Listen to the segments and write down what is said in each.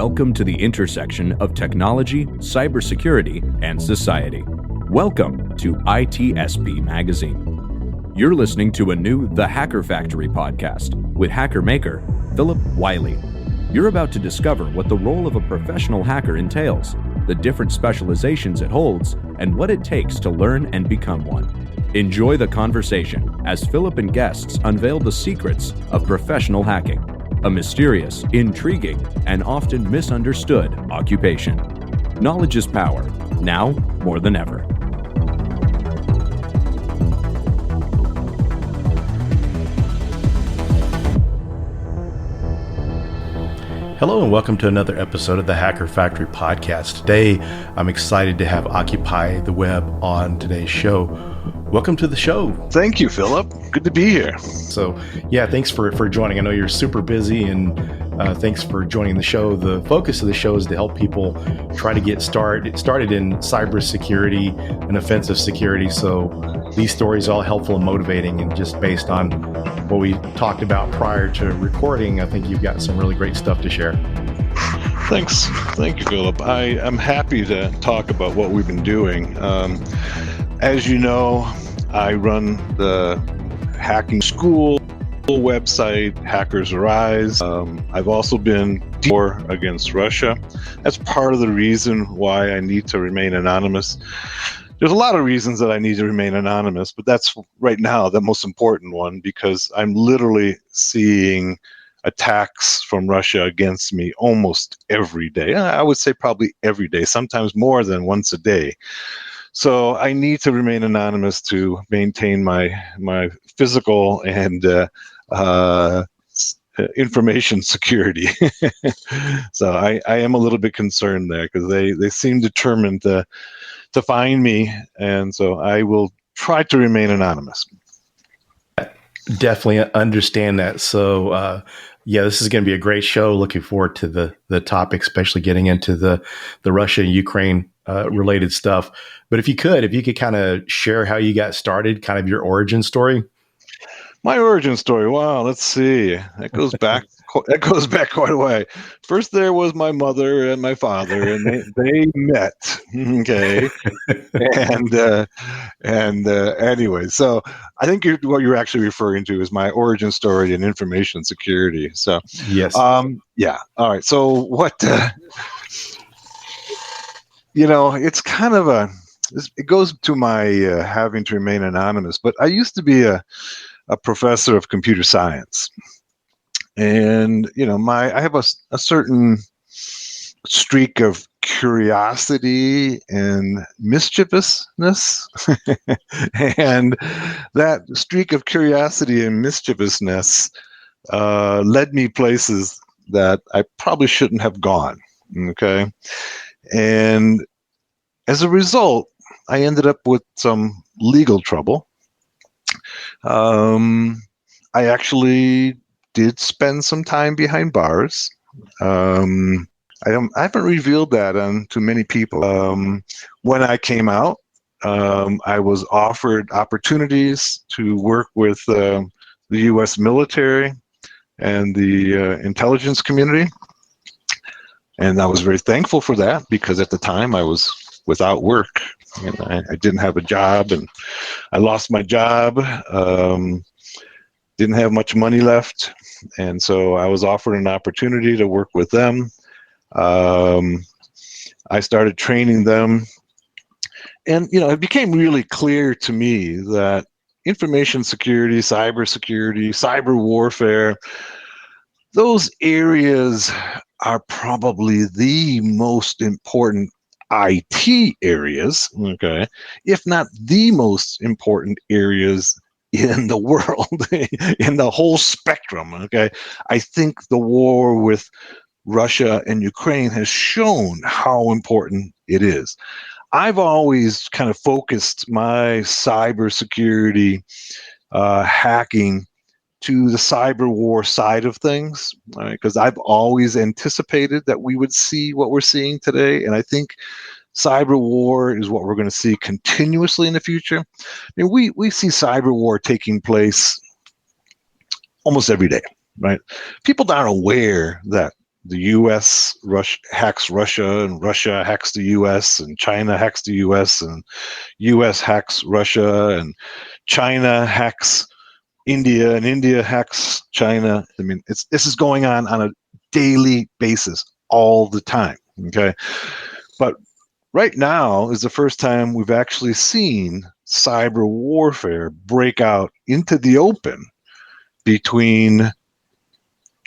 Welcome to the intersection of technology, cybersecurity, and society. Welcome to ITSP Magazine. You're listening to a new The Hacker Factory podcast with hacker maker Phillip Wylie. You're about to discover what the role of a professional hacker entails, the different specializations it holds, and what it takes to learn and become one. Enjoy the conversation as Phillip and guests unveil the secrets of professional hacking, a mysterious, intriguing, and often misunderstood occupation. Knowledge is power, now more than ever. Hello and welcome to another episode of the Hacker Factory podcast. Today, I'm excited to have Occupy the Web on today's show. Welcome to the show. Thank you, Phillip. Good to be here. So, thanks for joining. I know you're super busy, and thanks for joining the show. The focus of the show is to help people try to get started in cybersecurity and offensive security. So these stories are all helpful and motivating, and just based on what we talked about prior to recording, I think you've got some really great stuff to share. Thanks. Thank you, Phillip. I'm happy to talk about what we've been doing. As you know, I run the hacking school website, Hackers Arise. I've also been war against Russia. That's part of the reason why I need to remain anonymous. There's a lot of reasons that I need to remain anonymous, but that's right now the most important one, because I'm literally seeing attacks from Russia against me almost every day. I would say probably every day, sometimes more than once a day. So I need to remain anonymous to maintain my physical and information security. So I am a little bit concerned there, because they seem determined to find me, and so I will try to remain anonymous. Definitely understand that. So this is going to be a great show. Looking forward to the topic, especially getting into the Russia and Ukraine related stuff. But if you could kind of share how you got started, kind of your origin story. My origin story. Wow, let's see. That goes back. That goes back quite a way. First, there was my mother and my father, and they met. Okay, and anyway, so I think what you're actually referring to is my origin story in information security. So yes, yeah. All right. So what? It's kind of it goes to my having to remain anonymous. But I used to be a professor of computer science. And, I have a certain streak of curiosity and mischievousness. And that streak of curiosity and mischievousness led me places that I probably shouldn't have gone. Okay. And as a result, I ended up with some legal trouble. I actually did spend some time behind bars. I haven't revealed that to many people. When I came out, I was offered opportunities to work with the U.S. military and the intelligence community. And I was very thankful for that, because at the time I was without work. And I didn't have a job, and I lost my job. Didn't have much money left, and so I was offered an opportunity to work with them. I started training them, and it became really clear to me that information security, cybersecurity, cyber warfare, those areas are probably the most important IT areas, okay, if not the most important areas in the world, in the whole spectrum, okay? I think the war with Russia and Ukraine has shown how important it is. I've always kind of focused my cybersecurity hacking to the cyber war side of things, because I've always anticipated that we would see what we're seeing today, and I think cyber war is what we're going to see continuously in the future. I mean, we see cyber war taking place almost every day, right? People aren't aware that the U.S. hacks Russia, and Russia hacks the U.S., and China hacks the U.S., and U.S. hacks Russia, and China hacks India, and India hacks China. I mean, this is going on a daily basis all the time. Okay, but right now is the first time we've actually seen cyber warfare break out into the open between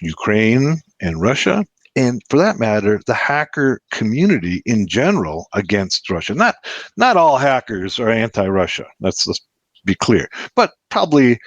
Ukraine and Russia, and for that matter, the hacker community in general against Russia. Not all hackers are anti-Russia. Let's be clear, but probably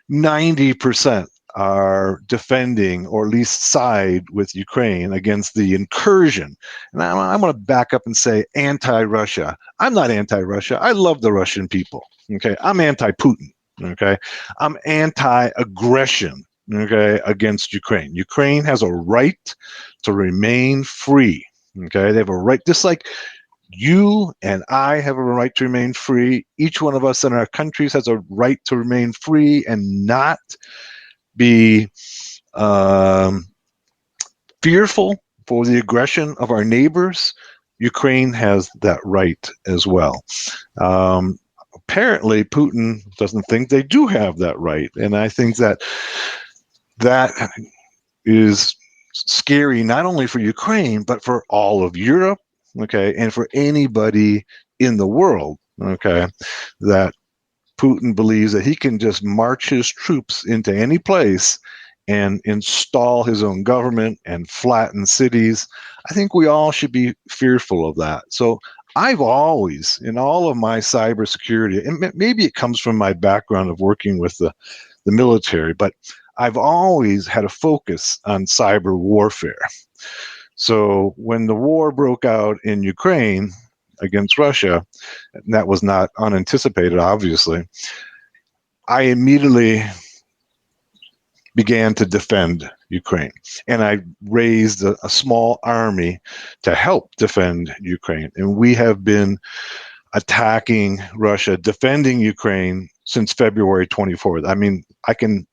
90% are defending or at least side with Ukraine against the incursion. And I'm going to back up and say anti-Russia. I'm not anti-Russia. I love the Russian people. Okay, I'm anti-Putin. Okay, I'm anti-aggression. Okay, against Ukraine. Ukraine has a right to remain free. Okay, they have a right, just like you and I have a right to remain free. Each one of us in our countries has a right to remain free and not be fearful for the aggression of our neighbors. Ukraine has that right as well. Apparently, Putin doesn't think they do have that right, and I think that is scary not only for Ukraine but for all of Europe, okay, and for anybody in the world, okay, that Putin believes that he can just march his troops into any place and install his own government and flatten cities. I think we all should be fearful of that. So I've always, in all of my cybersecurity, and maybe it comes from my background of working with the military, but I've always had a focus on cyber warfare. So when the war broke out in Ukraine against Russia, and that was not unanticipated, obviously, I immediately began to defend Ukraine. And I raised a small army to help defend Ukraine. And we have been attacking Russia, defending Ukraine since February 24th. I mean, I can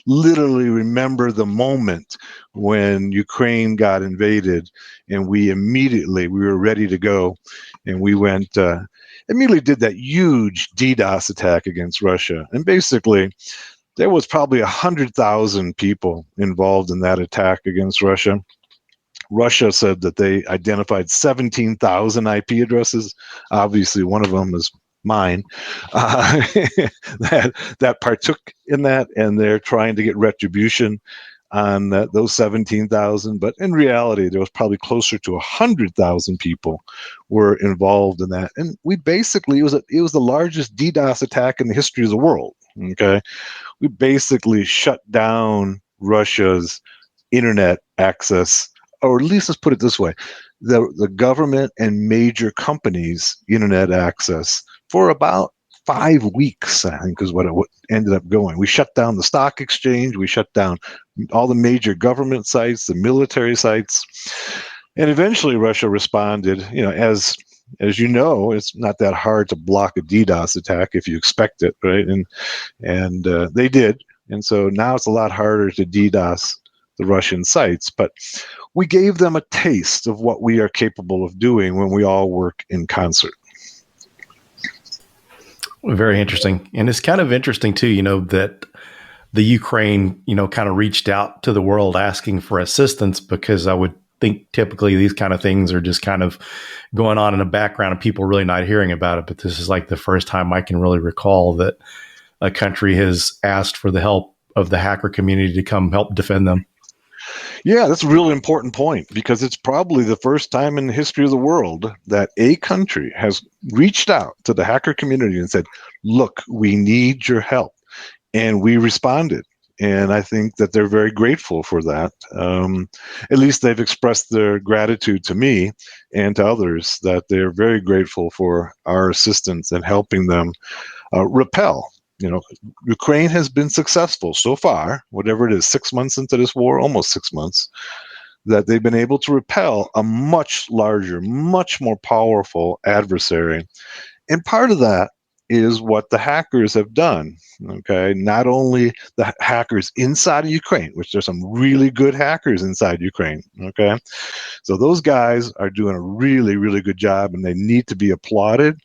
literally remember the moment when Ukraine got invaded, and we were ready to go, and we went immediately did that huge DDoS attack against Russia. And basically there was probably 100,000 people involved in that attack against Russia. Russia said that they identified 17,000 IP addresses. Obviously one of them is mine, that partook in that, and they're trying to get retribution on those 17,000. But in reality, there was probably closer to 100,000 people were involved in that. And we basically, it was the largest DDoS attack in the history of the world. Okay, we basically shut down Russia's internet access, or at least let's put it this way, the government and major companies' internet access for about 5 weeks, I think is what it ended up going. We shut down the stock exchange. We shut down all the major government sites, the military sites. And eventually Russia responded, as you know, it's not that hard to block a DDoS attack if you expect it, right? And they did. And so now it's a lot harder to DDoS the Russian sites. But we gave them a taste of what we are capable of doing when we all work in concert. Very interesting. And it's kind of interesting too, that the Ukraine, kind of reached out to the world asking for assistance, because I would think typically these kind of things are just kind of going on in the background and people really not hearing about it. But this is like the first time I can really recall that a country has asked for the help of the hacker community to come help defend them. Yeah, that's a really important point, because it's probably the first time in the history of the world that a country has reached out to the hacker community and said, look, we need your help. And we responded. And I think that they're very grateful for that. At least they've expressed their gratitude to me and to others, that they're very grateful for our assistance in helping them repel. Ukraine has been successful so far, whatever it is, 6 months into this war, almost 6 months, that they've been able to repel a much larger, much more powerful adversary. And part of that is what the hackers have done. Okay, not only the hackers inside of Ukraine, which there's some really good hackers inside Ukraine. Okay, so those guys are doing a really, really good job, and they need to be applauded.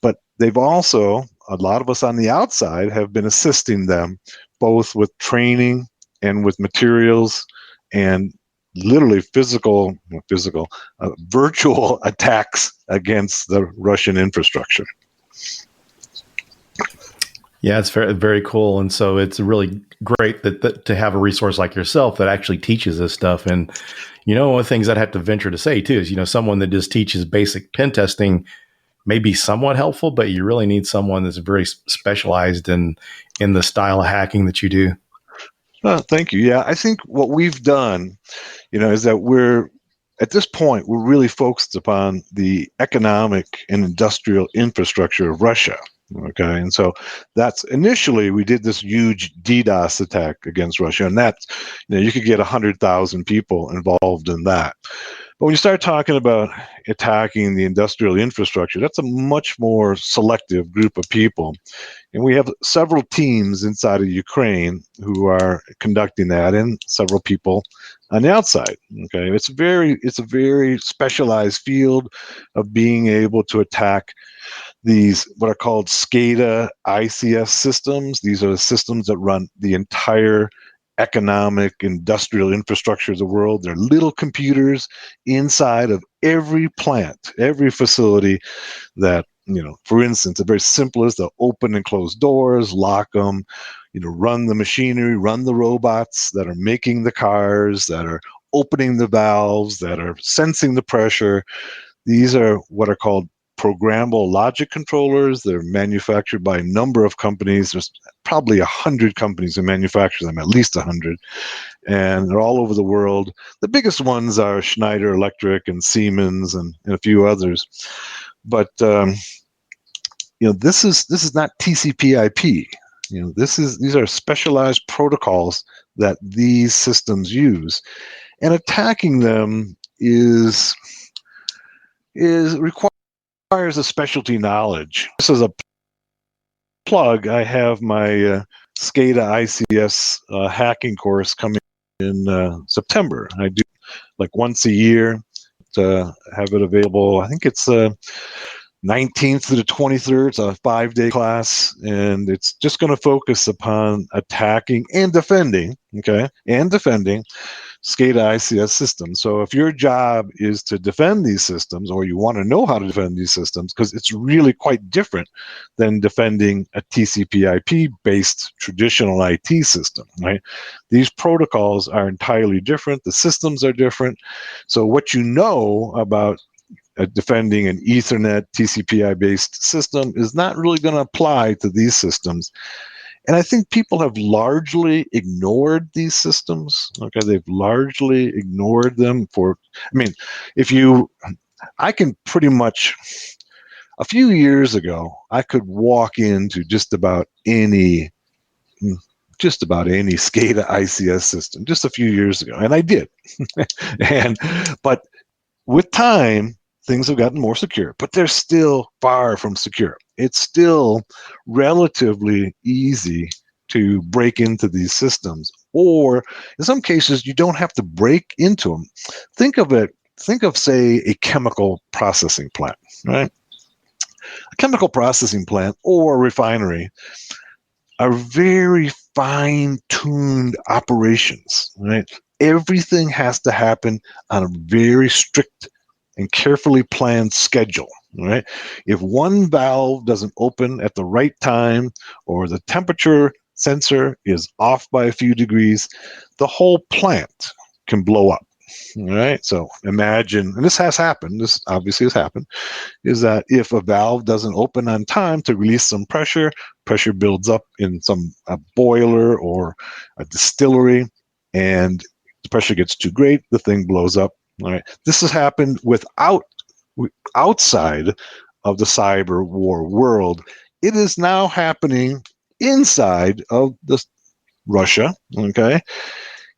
But they've also, a lot of us on the outside have been assisting them both with training and with materials and literally virtual attacks against the Russian infrastructure. Yeah, it's very, very cool. And so it's really great that to have a resource like yourself that actually teaches this stuff. And, one of the things I'd have to venture to say too is, someone that just teaches basic pen testing may be somewhat helpful, but you really need someone that's very specialized in the style of hacking that you do. Thank you. Yeah, I think what we've done, is that at this point, we're really focused upon the economic and industrial infrastructure of Russia. Okay, and so that's initially we did this huge DDoS attack against Russia, and that's you could get 100,000 people involved in that. But when you start talking about attacking the industrial infrastructure, that's a much more selective group of people. And we have several teams inside of Ukraine who are conducting that, and several people on the outside. Okay, it's a very specialized field of being able to attack these what are called SCADA ICS systems. These are the systems that run the entire economic industrial infrastructure of the world. They're little computers inside of every plant, every facility that, for instance, the very simplest, they'll open and close doors, lock them, run the machinery, run the robots that are making the cars, that are opening the valves, that are sensing the pressure. These are what are called programmable logic controllers. They're manufactured by a number of companies. There's probably 100 companies that manufacture them, at least 100, and they're all over the world. The biggest ones are Schneider Electric and Siemens and a few others. But this is not TCP/IP. These are specialized protocols that these systems use, and attacking them is requires a specialty knowledge. This is a plug. I have my SCADA ICS hacking course coming in September. I do like once a year to have it available. I think it's 19th to the 23rd. It's a 5-day class, and it's just going to focus upon attacking and defending, SCADA ICS systems. So if your job is to defend these systems, or you want to know how to defend these systems, because it's really quite different than defending a TCP/IP based traditional IT system, right? These protocols are entirely different. The systems are different. So what you know about defending an Ethernet TCP/IP based system is not really going to apply to these systems. And I think people have largely ignored these systems. Okay, they've largely ignored them I can pretty much, a few years ago, I could walk into just about any SCADA ICS system, just a few years ago, and I did. But with time, things have gotten more secure, but they're still far from secure. It's still relatively easy to break into these systems, or in some cases, you don't have to break into them. Think of, say, a chemical processing plant, right? A chemical processing plant or a refinery are very fine-tuned operations, right? Everything has to happen on a very strict and carefully planned schedule, right? If one valve doesn't open at the right time, or the temperature sensor is off by a few degrees, the whole plant can blow up, right? So imagine, and this has happened, this obviously has happened, is that if a valve doesn't open on time to release some pressure builds up in a boiler or a distillery, and the pressure gets too great, the thing blows up. All right. This has happened outside of the cyber war world. It is now happening inside of Russia. Okay.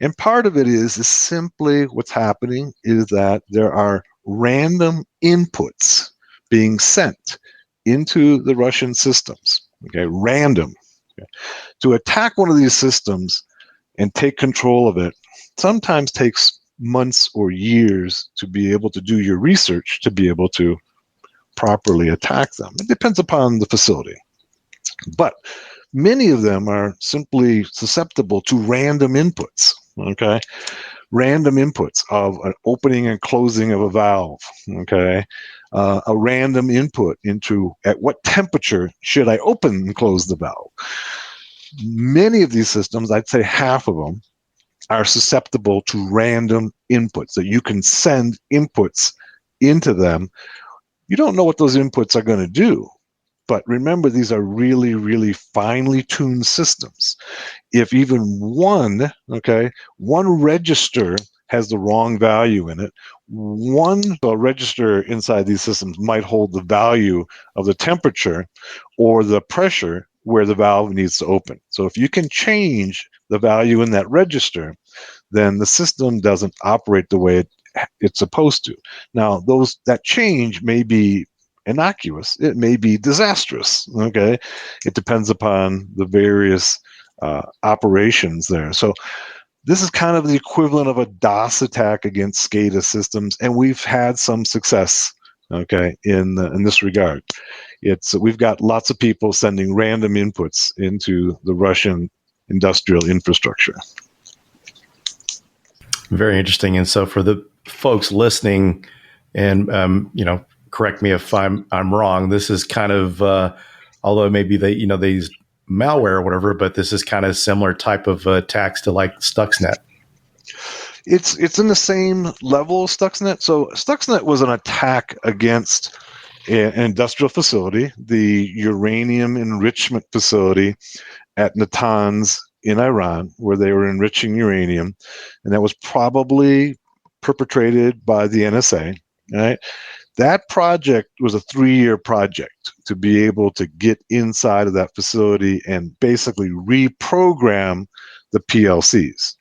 And part of it is simply what's happening is that there are random inputs being sent into the Russian systems, okay, random. Okay. To attack one of these systems and take control of it sometimes takes months or years to be able to do your research to be able to properly attack them. It depends upon the facility. But many of them are simply susceptible to random inputs, okay? Random inputs of an opening and closing of a valve, okay? A random input into at what temperature should I open and close the valve. Many of these systems, I'd say half of them, are susceptible to random inputs, that you can send inputs into them. You don't know what those inputs are going to do. But remember, these are really, really finely tuned systems. If even one register has the wrong value in it, one register inside these systems might hold the value of the temperature or the pressure where the valve needs to open. So if you can change the value in that register, then the system doesn't operate the way it's supposed to. Now, that change may be innocuous. It may be disastrous. Okay, it depends upon the various operations there. So this is kind of the equivalent of a DOS attack against SCADA systems, and we've had some success. Okay, in this regard, we've got lots of people sending random inputs into the Russian industrial infrastructure. Very interesting. And so for the folks listening, and correct me if I'm wrong, this is kind of although maybe they use malware or whatever, but this is kind of similar type of attacks to like Stuxnet. It's in the same level of Stuxnet. So Stuxnet was an attack against an industrial facility, the uranium enrichment facility at Natanz in Iran, where they were enriching uranium, and that was probably perpetrated by the NSA. Right? That project was a 3-year project to be able to get inside of that facility and basically reprogram the PLCs.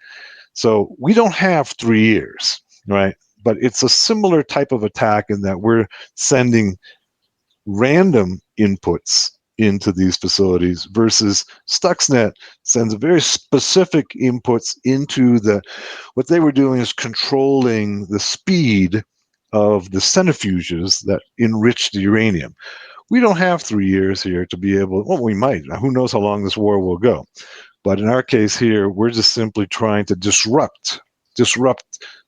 So we don't have 3 years, right? But it's a similar type of attack in that we're sending random inputs into these facilities versus Stuxnet sends very specific inputs into what they were doing is controlling the speed of the centrifuges that enrich the uranium. We don't have 3 years here to be able, well, we might. Who knows how long this war will go. But in our case here, we're just simply trying to disrupt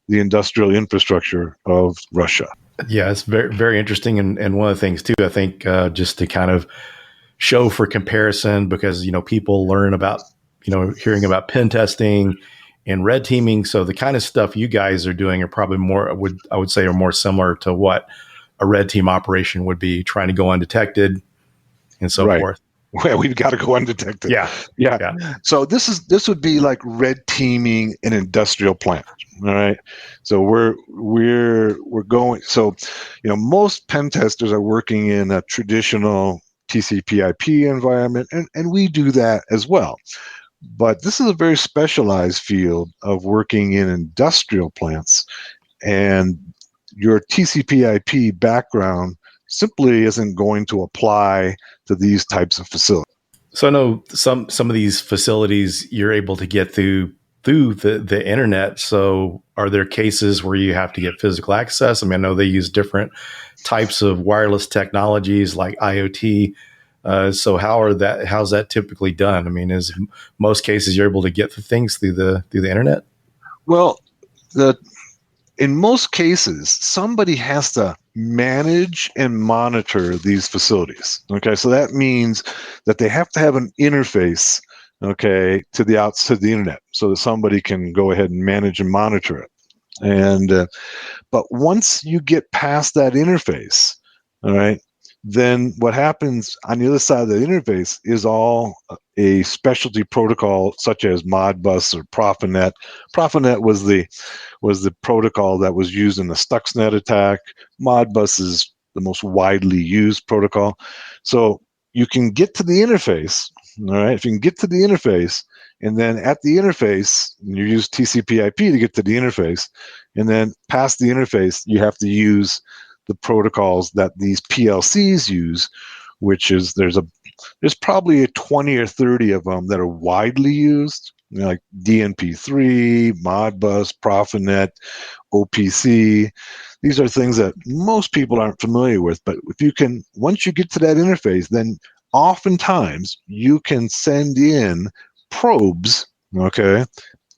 the industrial infrastructure of Russia. Yeah, it's very, very interesting. And one of the things, too, I think, just to kind of show for comparison, because, people learn about, hearing about pen testing and red teaming. So the kind of stuff you guys are doing are probably more, I would say, are more similar to what a red team operation would be, trying to go undetected and so forth. Well, we've got to go undetected. Yeah. So this would be like red teaming an industrial plant. All right. So we're going. So, most pen testers are working in a traditional TCP/IP environment, and we do that as well. But this is a very specialized field of working in industrial plants, and your TCP/IP background simply isn't going to apply to these types of facilities. So I know some of these facilities you're able to get through the internet. So are there cases where you have to get physical access? I mean, I know they use different types of wireless technologies like IoT. So how's that typically done? I mean, is most cases you're able to get the things through the internet? Well, in most cases, somebody has to manage and monitor these facilities. Okay, so that means that they have to have an interface, okay, to the internet, so that somebody can go ahead and manage and monitor it. And but once you get past that interface, all right, then what happens on the other side of the interface is all a specialty protocol such as Modbus or Profinet. Profinet was the protocol that was used in the Stuxnet attack. Modbus is the most widely used protocol. So you can get to the interface, all right? If you can get to the interface, and then at the interface, you use TCP/IP to get to the interface, and then past the interface, you have to use the protocols that these PLCs use, which is there's probably 20 or 30 of them that are widely used, like DNP3, Modbus, Profinet, OPC. These are things that most people aren't familiar with, but once you get to that interface, then oftentimes you can send in probes, okay,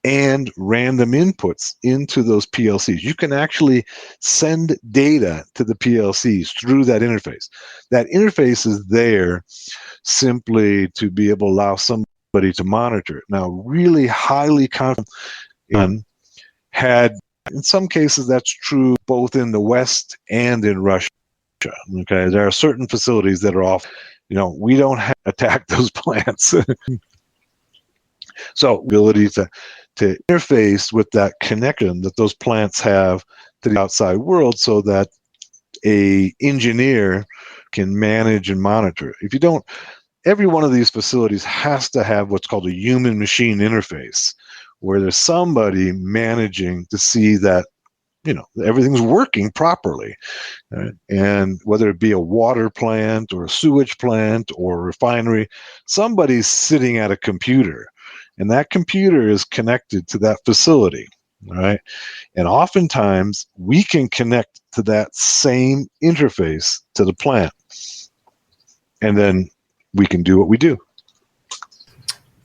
and random inputs into those PLCs. You can actually send data to the PLCs through that interface. That interface is there simply to be able to allow somebody to monitor it. Now, really highly confident had, in some cases, that's true both in the West and in Russia. Okay, there are certain facilities that are off. We don't attack those plants. So, ability to interface with that connection that those plants have to the outside world, so that a engineer can manage and monitor it. If you don't, every one of these facilities has to have what's called a human-machine interface, where there's somebody managing to see that everything's working properly. And whether it be a water plant or a sewage plant or a refinery, somebody's sitting at a computer, and that computer is connected to that facility. All right. And oftentimes we can connect to that same interface to the plant, and then we can do what we do.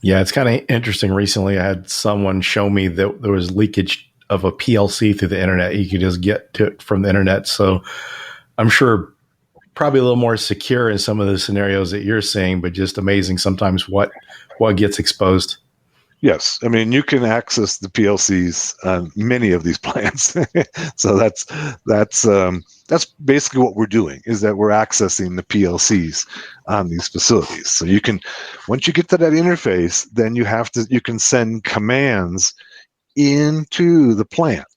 Yeah, it's kind of interesting. Recently, I had someone show me that there was leakage of a PLC through the internet. You could just get to it from the internet. So I'm sure probably a little more secure in some of the scenarios that you're seeing, but just amazing sometimes what gets exposed. Yes, I mean, you can access the PLCs on many of these plants. So that's basically what we're doing, is that we're accessing the PLCs on these facilities. So you can, once you get to that interface, then you can send commands into the plant.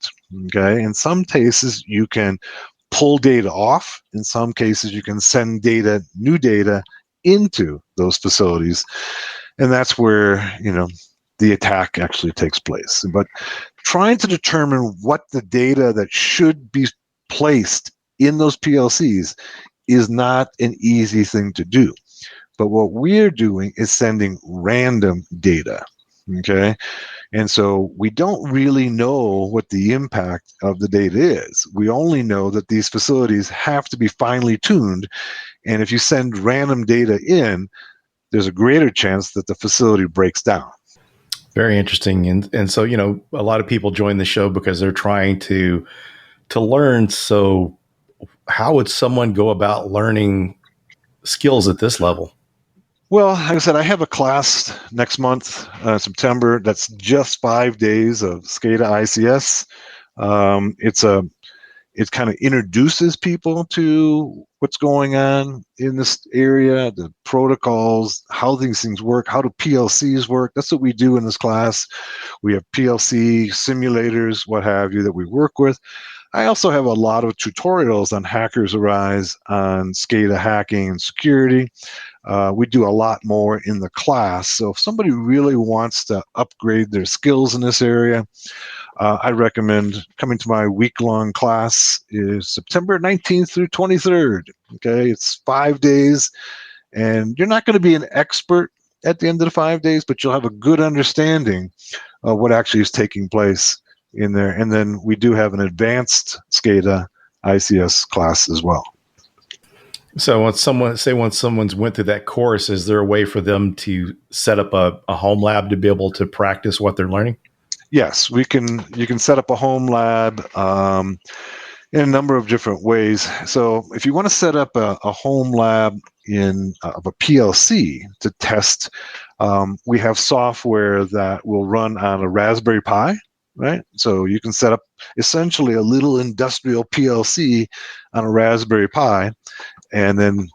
Okay, in some cases you can pull data off. In some cases you can send new data into those facilities, and that's where the attack actually takes place. But trying to determine what the data that should be placed in those PLCs is not an easy thing to do. But what we're doing is sending random data. Okay. And so we don't really know what the impact of the data is. We only know that these facilities have to be finely tuned. And if you send random data in, there's a greater chance that the facility breaks down. Very interesting. And so, a lot of people join the show because they're trying to learn. So how would someone go about learning skills at this level? Well, like I said, I have a class next month, September, that's just 5 days of SCADA ICS. It kind of introduces people to what's going on in this area, the protocols, how these things work, how do PLCs work. That's what we do in this class. We have PLC simulators, what have you, that we work with. I also have a lot of tutorials on Hackers Arise on SCADA hacking and security. We do a lot more in the class. So if somebody really wants to upgrade their skills in this area, I recommend coming to my week-long class. Is September 19th through 23rd. Okay, it's 5 days, and you're not going to be an expert at the end of the 5 days, but you'll have a good understanding of what actually is taking place in there. And then we do have an advanced SCADA ICS class as well. So once someone's went through that course, is there a way for them to set up a home lab to be able to practice what they're learning? Yes, you can set up a home lab in a number of different ways. So if you want to set up a home lab of a PLC to test, we have software that will run on a Raspberry Pi, right? So you can set up essentially a little industrial PLC on a Raspberry Pi, and then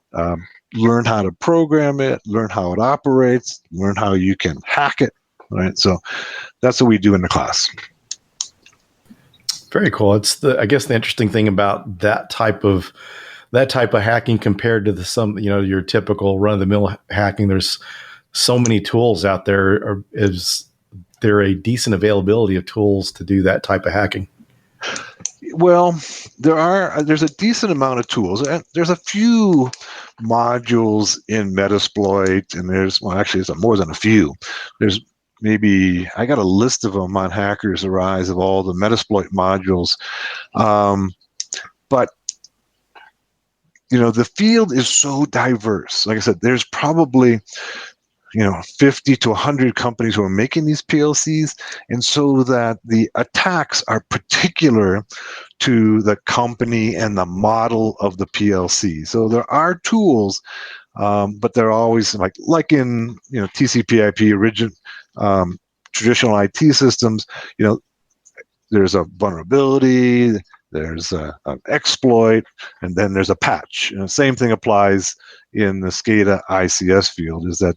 learn how to program it, learn how it operates, learn how you can hack it, right? So that's what we do in the class. Very cool. I guess the interesting thing about that type of hacking compared to your typical run-of-the-mill hacking, there's so many tools out there. Is there a decent availability of tools to do that type of hacking? Well, there's a decent amount of tools. And there's a few modules in Metasploit, and actually it's more than a few. There's maybe, I got a list of them on Hackers Arise of all the Metasploit modules. But the field is so diverse. Like I said, there's probably 50 to 100 companies who are making these PLCs, and so that the attacks are particular to the company and the model of the PLC. So there are tools, but they're always like in TCP/IP original traditional IT systems. There's a vulnerability, there's an exploit, and then there's a patch. Same thing applies in the SCADA ICS field, is that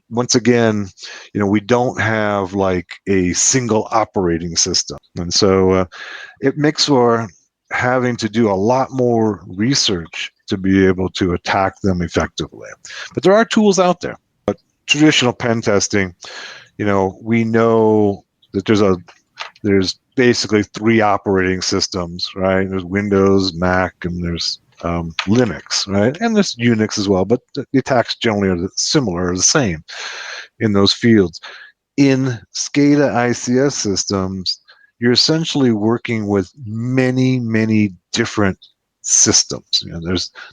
once again, we don't have like a single operating system. And so it makes for having to do a lot more research to be able to attack them effectively. But there are tools out there. But traditional pen testing, we know that there's basically 3 operating systems, right? There's Windows, Mac, and there's Linux, right? And there's Unix as well, but the attacks generally are similar or the same in those fields. In SCADA ICS systems, you're essentially working with many, many different systems.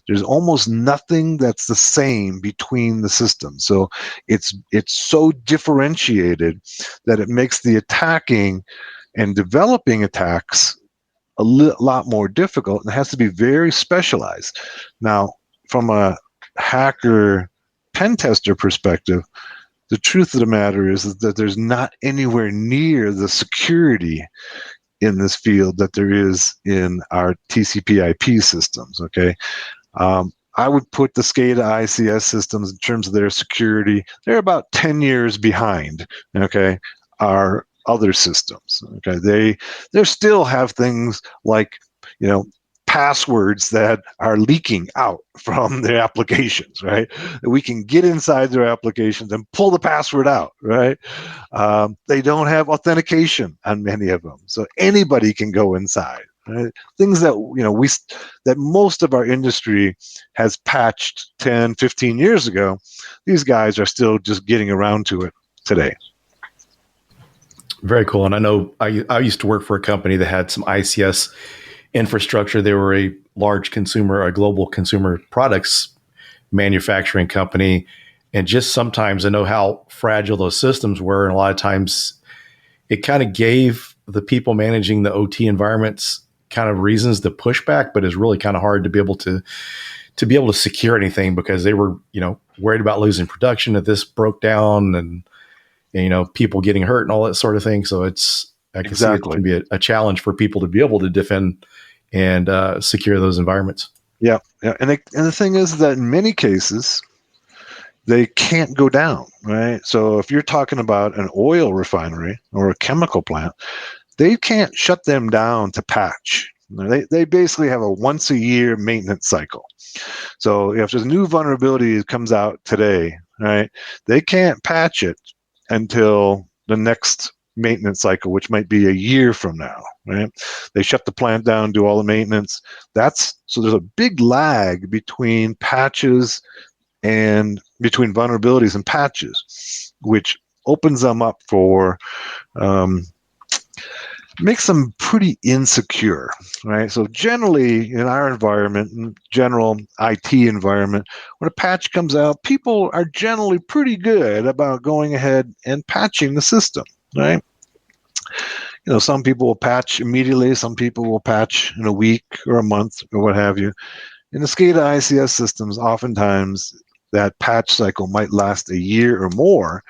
There's almost nothing that's the same between the systems. So it's so differentiated that it makes the attacking and developing attacks a lot more difficult, and it has to be very specialized. Now, from a hacker pen tester perspective, the truth of the matter is that there's not anywhere near the security in this field that there is in our TCP/IP systems. Okay, I would put the SCADA ICS systems in terms of their security. They're about 10 years behind. Okay, our other systems. Okay, they still have things like passwords that are leaking out from their applications, right? We can get inside their applications and pull the password out, right? They don't have authentication on many of them, so anybody can go inside. Right? Things that that most of our industry has patched 10, 15 years ago, these guys are still just getting around to it today. Very cool. And I know I used to work for a company that had some ICS infrastructure. They were a large consumer, a global consumer products manufacturing company. And just sometimes I know how fragile those systems were. And a lot of times it kind of gave the people managing the OT environments kind of reasons to push back, but it's really kind of hard to be able to secure anything because they were, worried about losing production if this broke down and people getting hurt and all that sort of thing. So I can see it can be a challenge for people to be able to defend and secure those environments. Yeah. And the thing is that in many cases, they can't go down, right? So if you're talking about an oil refinery or a chemical plant, they can't shut them down to patch. They basically have a once a year maintenance cycle. So if there's a new vulnerability that comes out today, right, they can't patch it until the next maintenance cycle, which might be a year from now, right? They shut the plant down, do all the maintenance. So there's a big lag between patches and between vulnerabilities and patches, which opens them up for makes them pretty insecure, right? So generally in our environment, in general IT environment, when a patch comes out, people are generally pretty good about going ahead and patching the system, right? Some people will patch immediately, some people will patch in a week or a month or what have you. In the SCADA ICS systems, oftentimes that patch cycle might last a year or more.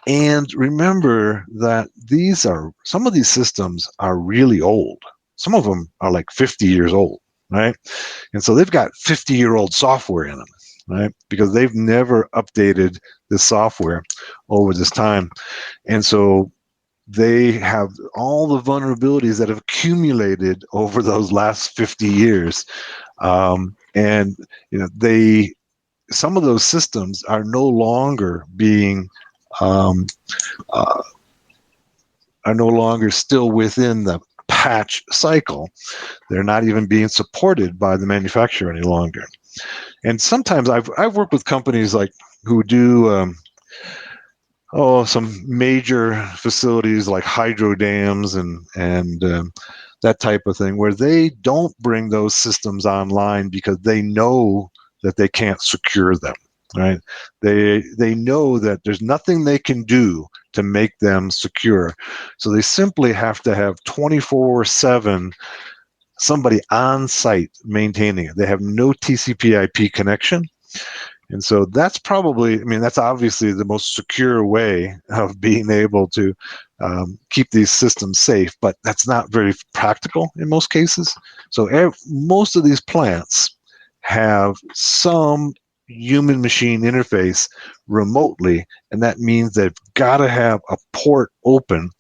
And remember that some of these systems are really old. Some of them are like 50 years old, right? And so they've got 50-year-old software in them, right? Because they've never updated the software over this time. And so they have all the vulnerabilities that have accumulated over those last 50 years. And some of those systems are no longer being are no longer still within the patch cycle. They're not even being supported by the manufacturer any longer. And sometimes I've worked with companies like who do some major facilities like hydro dams and that type of thing, where they don't bring those systems online because they know that they can't secure them. Right? They know that there's nothing they can do to make them secure. So they simply have to have 24/7 somebody on site maintaining it. They have no TCP/IP connection. And so that's probably, I mean, that's obviously the most secure way of being able to keep these systems safe, but that's not very practical in most cases. So most of these plants have some human machine interface remotely, and that means they've got to have a port open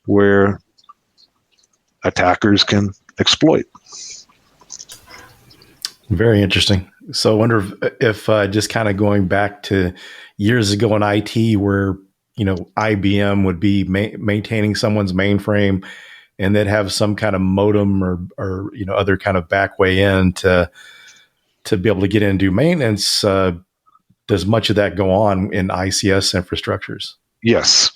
where attackers can exploit. Very interesting. So I wonder if just kind of going back to years ago in IT, where IBM would be maintaining someone's mainframe, and they'd have some kind of modem or other kind of back way in to be able to get in and do maintenance. Does much of that go on in ICS infrastructures? Yes,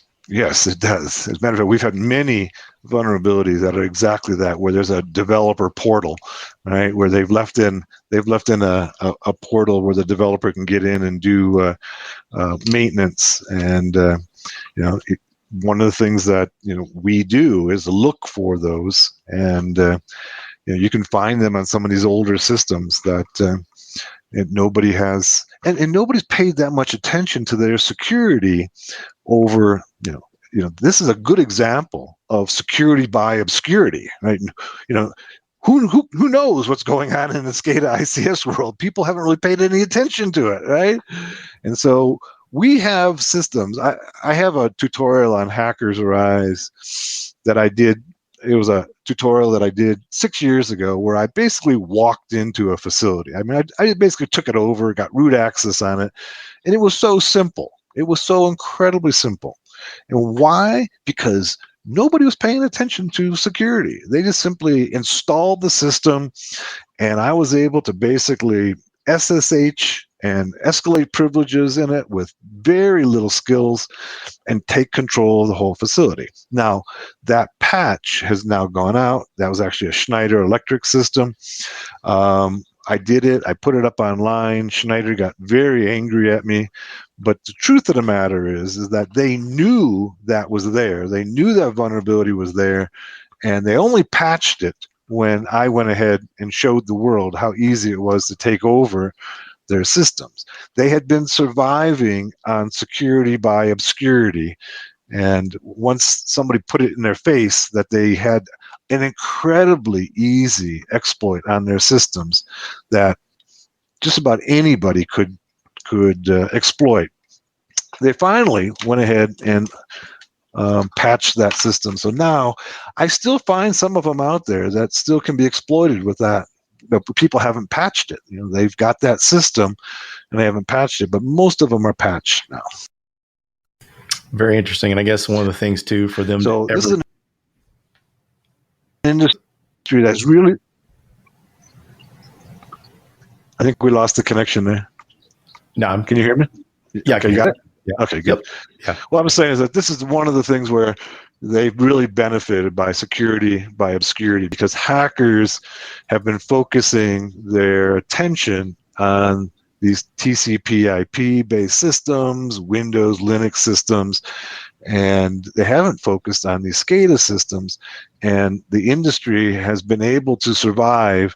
it does. As a matter of fact, we've had many vulnerabilities that are exactly that, where there's a developer portal, right, where they've left in a portal where the developer can get in and do maintenance. And one of the things that we do is look for those, and you can find them on some of these older systems that nobody has, and nobody's paid that much attention to their security over. This is a good example of security by obscurity, right? Who knows what's going on in the SCADA ICS world? People haven't really paid any attention to it, right? And so we have systems. I have a tutorial on Hackers Arise that I did. It was a tutorial that I did 6 years ago, where I basically walked into a facility. I mean, I basically took it over, got root access on it, and it was so simple. It was so incredibly simple. And why? Because nobody was paying attention to security. They just simply installed the system, and I was able to basically SSH and escalate privileges in it with very little skills and take control of the whole facility. Now, that patch has now gone out. That was actually a Schneider Electric system. I did it. I put it up online. Schneider got very angry at me. But the truth of the matter is that they knew that was there. They knew that vulnerability was there, and they only patched it when I went ahead and showed the world how easy it was to take over their systems. They had been surviving on security by obscurity, and once somebody put it in their face that they had an incredibly easy exploit on their systems that just about anybody could exploit, they finally went ahead and patched that system. So now I still find some of them out there that still can be exploited with that. But people haven't patched it. They've got that system and they haven't patched it, but most of them are patched now. Very interesting. And I guess one of the things too for them. So this is an industry that's really, I think we lost the connection there. No, can you hear me? Yeah, okay, you got it? Yeah. Okay, good. Yep. Yeah. What I'm saying is that this is one of the things where they've really benefited by security by obscurity, because hackers have been focusing their attention on these TCP/IP based systems, Windows, Linux systems, and they haven't focused on these SCADA systems. And the industry has been able to survive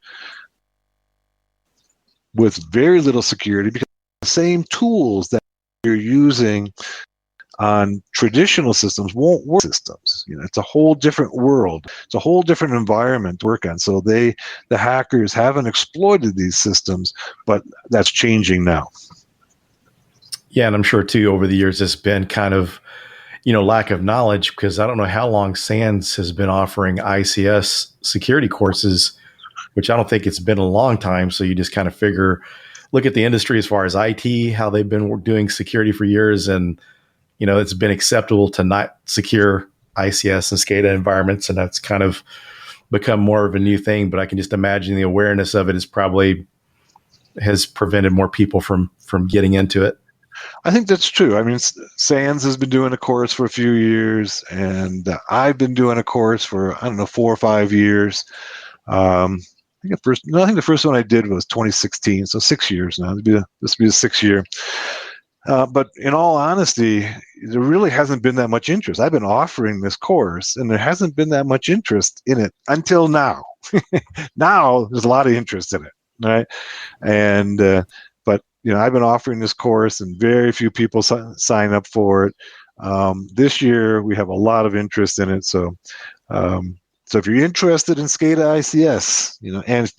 with very little security because the same tools that you're using on traditional systems won't work systems. It's a whole different world. It's a whole different environment to work on. So the hackers haven't exploited these systems, but that's changing now. Yeah, and I'm sure too over the years it's been kind of, lack of knowledge, because I don't know how long SANS has been offering ICS security courses, which I don't think it's been a long time. So you just kind of look at the industry as far as IT, how they've been doing security for years, and it's been acceptable to not secure ICS and SCADA environments, and that's kind of become more of a new thing, but I can just imagine the awareness of it is probably has prevented more people from getting into it. I think that's true. I mean, Sands has been doing a course for a few years, and I've been doing a course for, I don't know, 4 or 5 years. I think the first one I did was 2016, so 6 years now. This will be the 6th year. But in all honesty, there really hasn't been that much interest. I've been offering this course, and there hasn't been that much interest in it until now. Now there's a lot of interest in it, right? And but I've been offering this course, and very few people sign up for it. This year we have a lot of interest in it, so. So if you're interested in SCADA ICS, and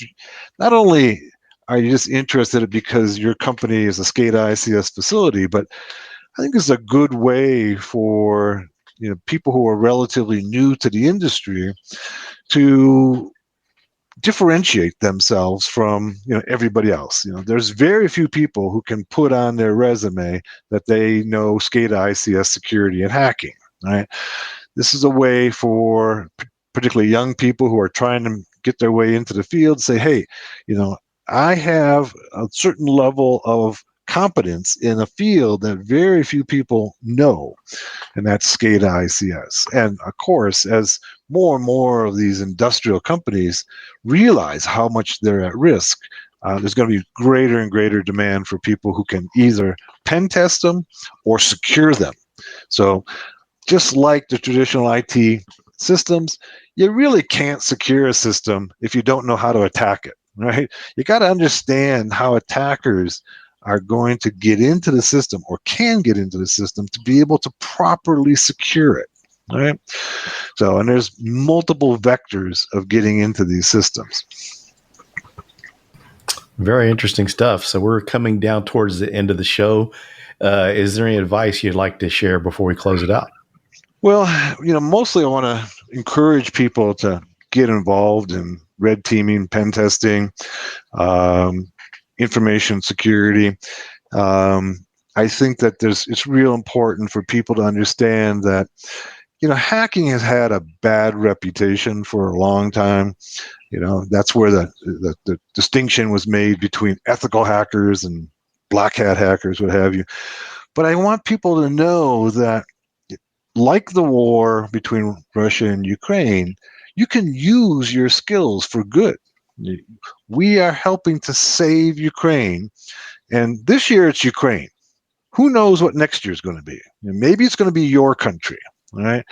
not only are you just interested in it because your company is a SCADA ICS facility, but I think it's a good way for people who are relatively new to the industry to differentiate themselves from everybody else. There's very few people who can put on their resume that they know SCADA ICS security and hacking, right? This is a way for particularly young people who are trying to get their way into the field, say, hey, I have a certain level of competence in a field that very few people know, and that's SCADA ICS. And of course, as more and more of these industrial companies realize how much they're at risk, there's going to be greater and greater demand for people who can either pen test them or secure them. So just like the traditional IT systems, you really can't secure a system if you don't know how to attack it, right? You got to understand how attackers are going to get into the system or can get into the system to be able to properly secure it, right? So, and there's multiple vectors of getting into these systems. Very interesting stuff. So we're coming down towards the end of the show. Is there any advice you'd like to share before we close it out? Well, mostly I want to encourage people to get involved in red teaming, pen testing, information security. I think that it's real important for people to understand that, hacking has had a bad reputation for a long time. That's where the distinction was made between ethical hackers and black hat hackers, what have you. But I want people to know that, like the war between Russia and Ukraine, you can use your skills for good. We are helping to save Ukraine, and this year it's Ukraine. Who knows what next year is going to be? Maybe it's going to be your country, right?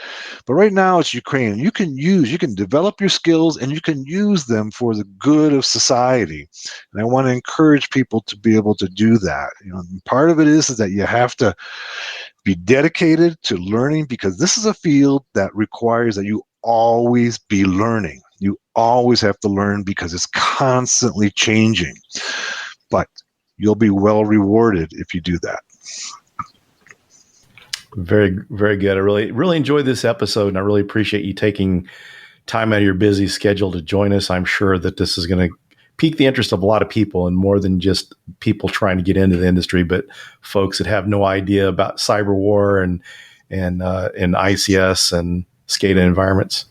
But right now it's Ukraine. You can develop your skills, and you can use them for the good of society. And I want to encourage people to be able to do that. Part of it is that you have to be dedicated to learning, because this is a field that requires that you always be learning. You always have to learn because it's constantly changing. But you'll be well rewarded if you do that. Very, very good. I really enjoyed this episode, and I really appreciate you taking time out of your busy schedule to join us. I'm sure that this is going to pique the interest of a lot of people, and more than just people trying to get into the industry, but folks that have no idea about cyber war and ICS and SCADA environments.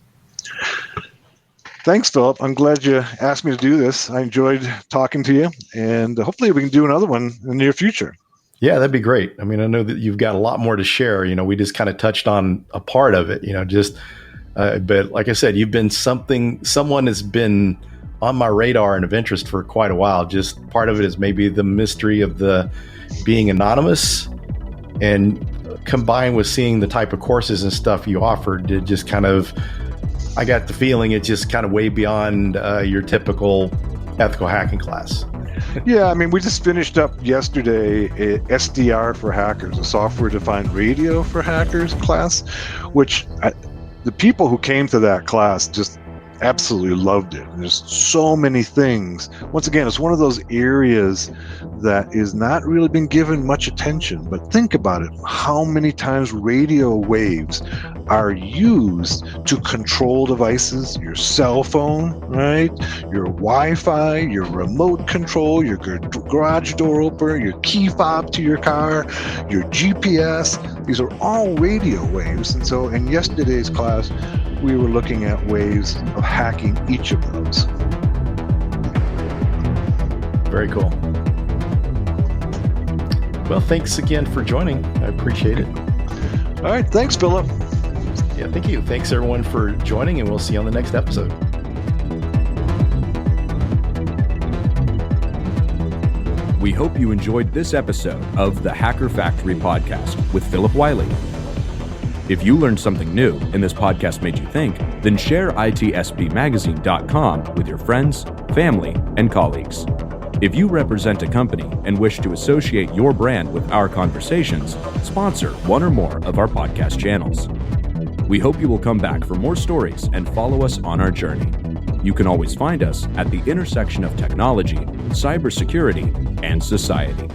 Thanks, Philip. I'm glad you asked me to do this. I enjoyed talking to you, and hopefully we can do another one in the near future. Yeah, that'd be great. I mean, I know that you've got a lot more to share. We just kind of touched on a part of it, but like I said, you've been someone has been on my radar and of interest for quite a while. Just part of it is maybe the mystery of the being anonymous, and combined with seeing the type of courses and stuff you offered, it just kind of, I got the feeling it's just kind of way beyond your typical ethical hacking class. Yeah, I mean, we just finished up yesterday a SDR for hackers, a software-defined radio for hackers class, which the people who came to that class just absolutely loved it. There's so many things. Once again, it's one of those areas that is not really been given much attention, but think about it. How many times radio waves are used to control devices, your cell phone, right? Your Wi-Fi, your remote control, your garage door opener, your key fob to your car, your GPS. These are all radio waves. And so in yesterday's class, we were looking at ways of hacking each of those. Very cool. Well, thanks again for joining. I appreciate it. All right. Thanks, Phillip. Yeah, thank you. Thanks, everyone, for joining, and we'll see you on the next episode. We hope you enjoyed this episode of the Hacker Factory podcast with Phillip Wylie. If you learned something new and this podcast made you think, then share itspmagazine.com with your friends, family, and colleagues. If you represent a company and wish to associate your brand with our conversations, sponsor one or more of our podcast channels. We hope you will come back for more stories and follow us on our journey. You can always find us at the intersection of technology, cybersecurity, and society.